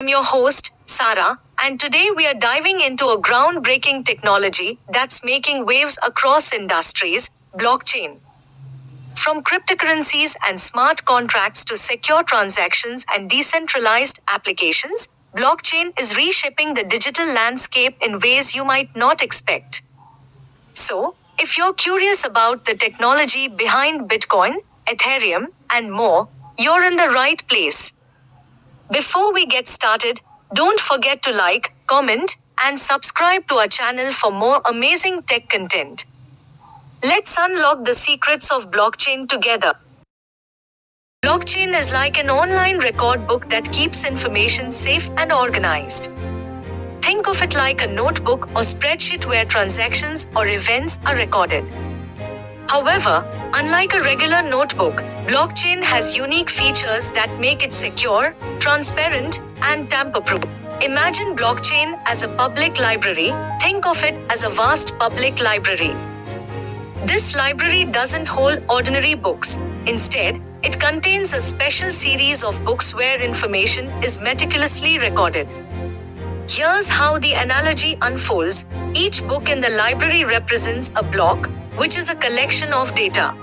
I'm your host, Sarah, and today we are diving into a groundbreaking technology that's making waves across industries, blockchain. From cryptocurrencies and smart contracts to secure transactions and decentralized applications, blockchain is reshaping the digital landscape in ways you might not expect. So, if you're curious about the technology behind Bitcoin, Ethereum, and more, you're in the right place. Before we get started, don't forget to like, comment, and subscribe to our channel for more amazing tech content. Let's unlock the secrets of blockchain together. Blockchain is like an online record book that keeps information safe and organized. Think of it like a notebook or spreadsheet where transactions or events are recorded. However, unlike a regular notebook, blockchain has unique features that make it secure, transparent, and tamper-proof. Imagine blockchain as a public library. Think of it as a vast public library. This library doesn't hold ordinary books. Instead, it contains a special series of books where information is meticulously recorded. Here's how the analogy unfolds. Each book in the library represents a block, which is a collection of data.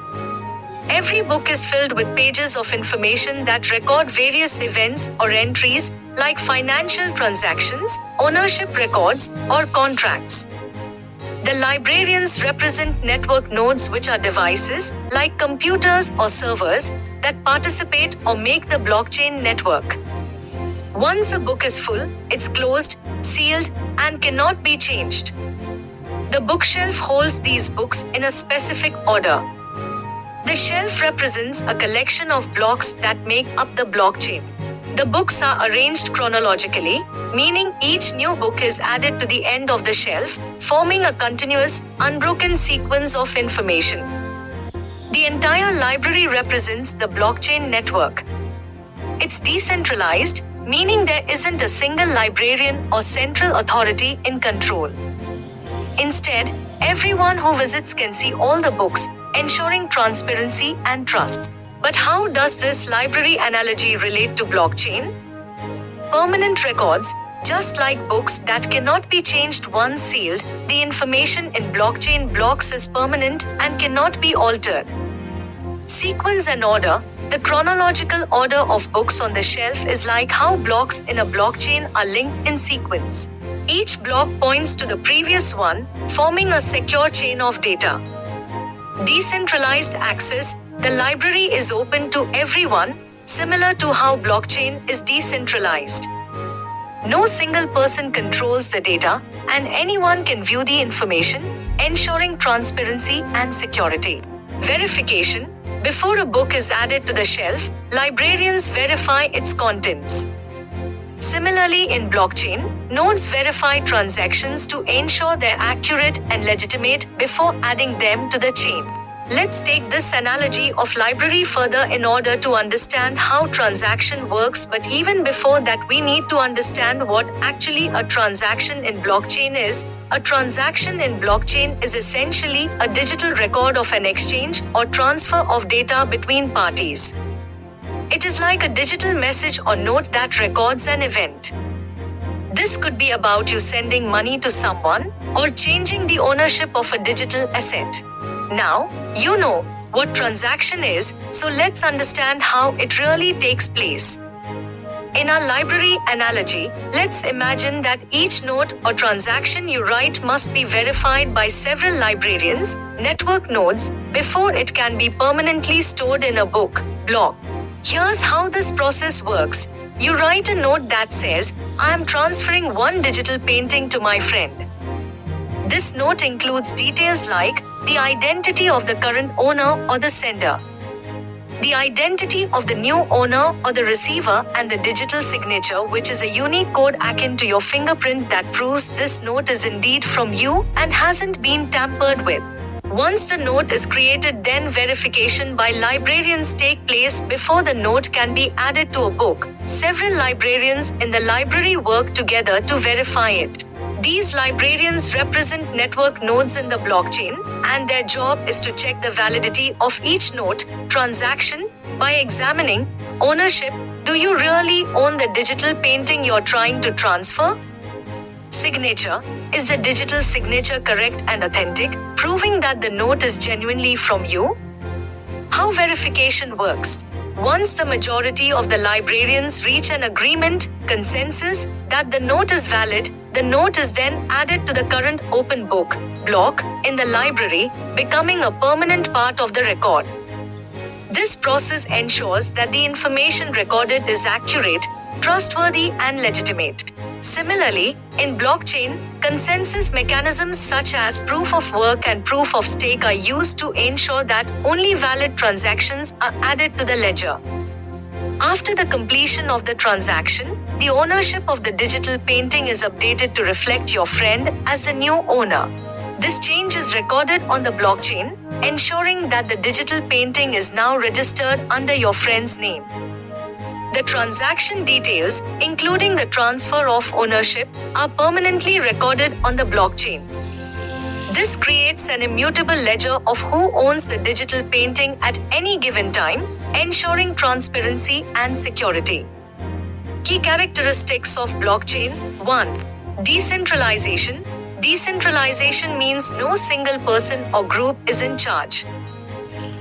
Every book is filled with pages of information that record various events or entries, like financial transactions, ownership records, or contracts. The librarians represent network nodes, which are devices, like computers or servers, that participate or make the blockchain network. Once a book is full, it's closed, sealed, and cannot be changed. The bookshelf holds these books in a specific order. The shelf represents a collection of blocks that make up the blockchain. The books are arranged chronologically, meaning each new book is added to the end of the shelf, forming a continuous, unbroken sequence of information. The entire library represents the blockchain network. It's decentralized, meaning there isn't a single librarian or central authority in control. Instead, everyone who visits can see all the books, ensuring transparency and trust. But how does this library analogy relate to blockchain? Permanent records, just like books that cannot be changed once sealed, the information in blockchain blocks is permanent and cannot be altered. Sequence and order. The chronological order of books on the shelf is like how blocks in a blockchain are linked in sequence. Each block points to the previous one, forming a secure chain of data. Decentralized access. The library is open to everyone, similar to how blockchain is decentralized. No single person controls the data, and anyone can view the information, ensuring transparency and security. Verification. Before a book is added to the shelf, librarians verify its contents. Similarly, in blockchain, nodes verify transactions to ensure they're accurate and legitimate before adding them to the chain. Let's take this analogy of library further in order to understand how transaction works, but even before that we need to understand what actually a transaction in blockchain is. A transaction in blockchain is essentially a digital record of an exchange or transfer of data between parties. It is like a digital message or note that records an event. This could be about you sending money to someone or changing the ownership of a digital asset. Now, you know what transaction is, so let's understand how it really takes place. In our library analogy, let's imagine that each note or transaction you write must be verified by several librarians, network nodes, before it can be permanently stored in a book, block. Here's how this process works. You write a note that says, "I am transferring one digital painting to my friend." This note includes details like the identity of the current owner or the sender, the identity of the new owner or the receiver, and the digital signature, which is a unique code akin to your fingerprint that proves this note is indeed from you and hasn't been tampered with. Once the note is created, then verification by librarians take place before the note can be added to a book. Several librarians in the library work together to verify it. These librarians represent network nodes in the blockchain, and their job is to check the validity of each note, transaction, by examining ownership, Do you really own the digital painting you're trying to transfer? Signature. Is the digital signature correct and authentic, proving that the note is genuinely from you? How verification works. Once the majority of the librarians reach an agreement, consensus, that the note is valid, the note is then added to the current open book block in the library, becoming a permanent part of the record. This process ensures that the information recorded is accurate, trustworthy, and legitimate. Similarly, in blockchain, consensus mechanisms such as proof of work and proof of stake are used to ensure that only valid transactions are added to the ledger. After the completion of the transaction, the ownership of the digital painting is updated to reflect your friend as the new owner. This change is recorded on the blockchain, ensuring that the digital painting is now registered under your friend's name. The transaction details, including the transfer of ownership, are permanently recorded on the blockchain. This creates an immutable ledger of who owns the digital painting at any given time, ensuring transparency and security. Key characteristics of blockchain. 1. Decentralization. Decentralization means no single person or group is in charge.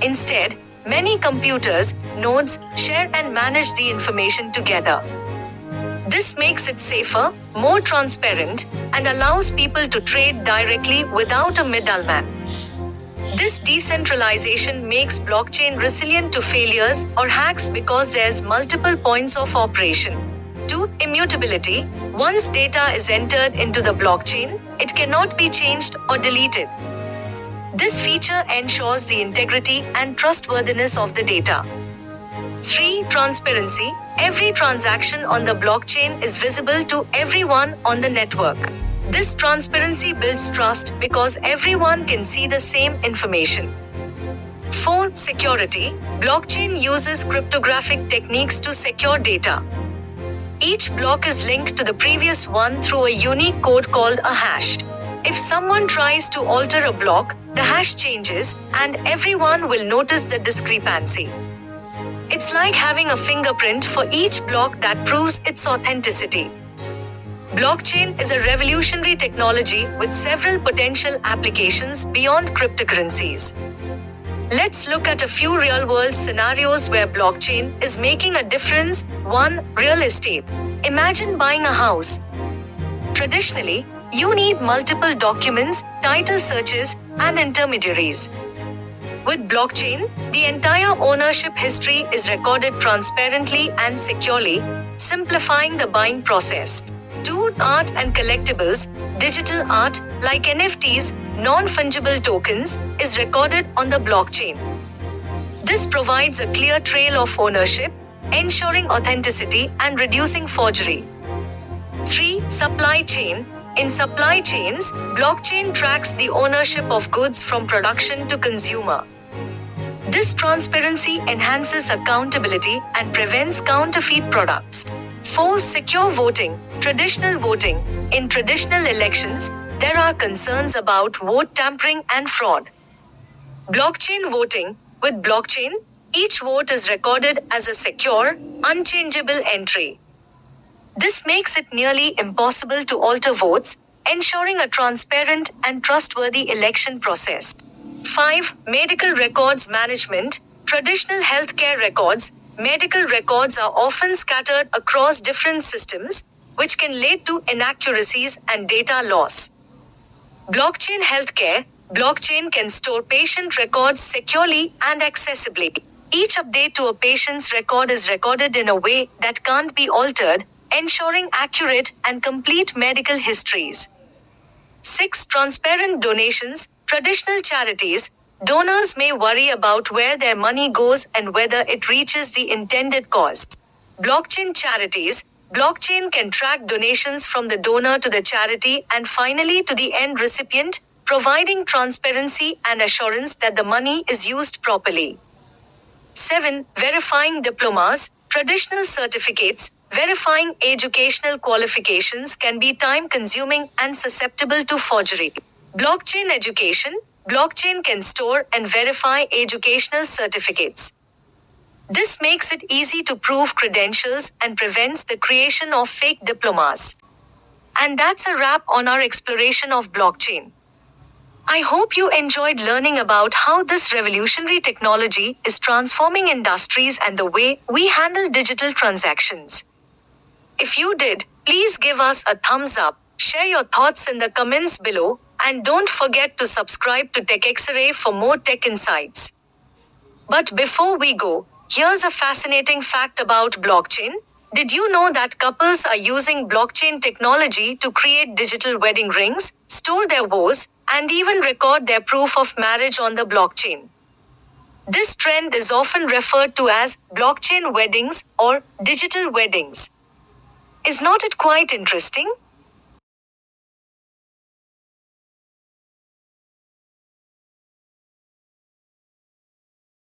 Instead, many computers, nodes, share and manage the information together. This makes it safer, more transparent, and allows people to trade directly without a middleman. This decentralization makes blockchain resilient to failures or hacks because there's multiple points of operation. 2. Immutability. Once data is entered into the blockchain, it cannot be changed or deleted. This feature ensures the integrity and trustworthiness of the data. 3. Transparency. Every transaction on the blockchain is visible to everyone on the network. This transparency builds trust because everyone can see the same information. 4. Security. Blockchain uses cryptographic techniques to secure data. Each block is linked to the previous one through a unique code called a hash. If someone tries to alter a block, the hash changes, and everyone will notice the discrepancy. It's like having a fingerprint for each block that proves its authenticity. Blockchain is a revolutionary technology with several potential applications beyond cryptocurrencies. Let's look at a few real-world scenarios where blockchain is making a difference. 1. Real estate. Imagine buying a house. Traditionally, you need multiple documents, title searches, and intermediaries. With blockchain, the entire ownership history is recorded transparently and securely, simplifying the buying process. 2. Art and collectibles. Digital art, like NFTs, non-fungible tokens, is recorded on the blockchain. This provides a clear trail of ownership, ensuring authenticity and reducing forgery. 3. Supply chain. In supply chains, blockchain tracks the ownership of goods from production to consumer. This transparency enhances accountability and prevents counterfeit products. 4. Secure voting. Traditional voting. In traditional elections, there are concerns about vote tampering and fraud. Blockchain voting. With blockchain, each vote is recorded as a secure, unchangeable entry. This makes it nearly impossible to alter votes, ensuring a transparent and trustworthy election process. 5. Medical records management. Traditional healthcare records. Medical records are often scattered across different systems, which can lead to inaccuracies and data loss. Blockchain healthcare. Blockchain can store patient records securely and accessibly. Each update to a patient's record is recorded in a way that can't be altered, ensuring accurate and complete medical histories. 6. Transparent donations. Traditional charities. Donors may worry about where their money goes and whether it reaches the intended cause. Blockchain charities. Blockchain can track donations from the donor to the charity and finally to the end recipient, providing transparency and assurance that the money is used properly. 7. Verifying diplomas. Traditional certificates. Verifying educational qualifications can be time-consuming and susceptible to forgery. Blockchain education. Blockchain can store and verify educational certificates. This makes it easy to prove credentials and prevents the creation of fake diplomas. And that's a wrap on our exploration of blockchain. I hope you enjoyed learning about how this revolutionary technology is transforming industries and the way we handle digital transactions. If you did, please give us a thumbs up, share your thoughts in the comments below, and don't forget to subscribe to TechXray for more tech insights. But before we go, here's a fascinating fact about blockchain. Did you know that couples are using blockchain technology to create digital wedding rings, store their vows, and even record their proof of marriage on the blockchain? This trend is often referred to as blockchain weddings or digital weddings. Is not it quite interesting?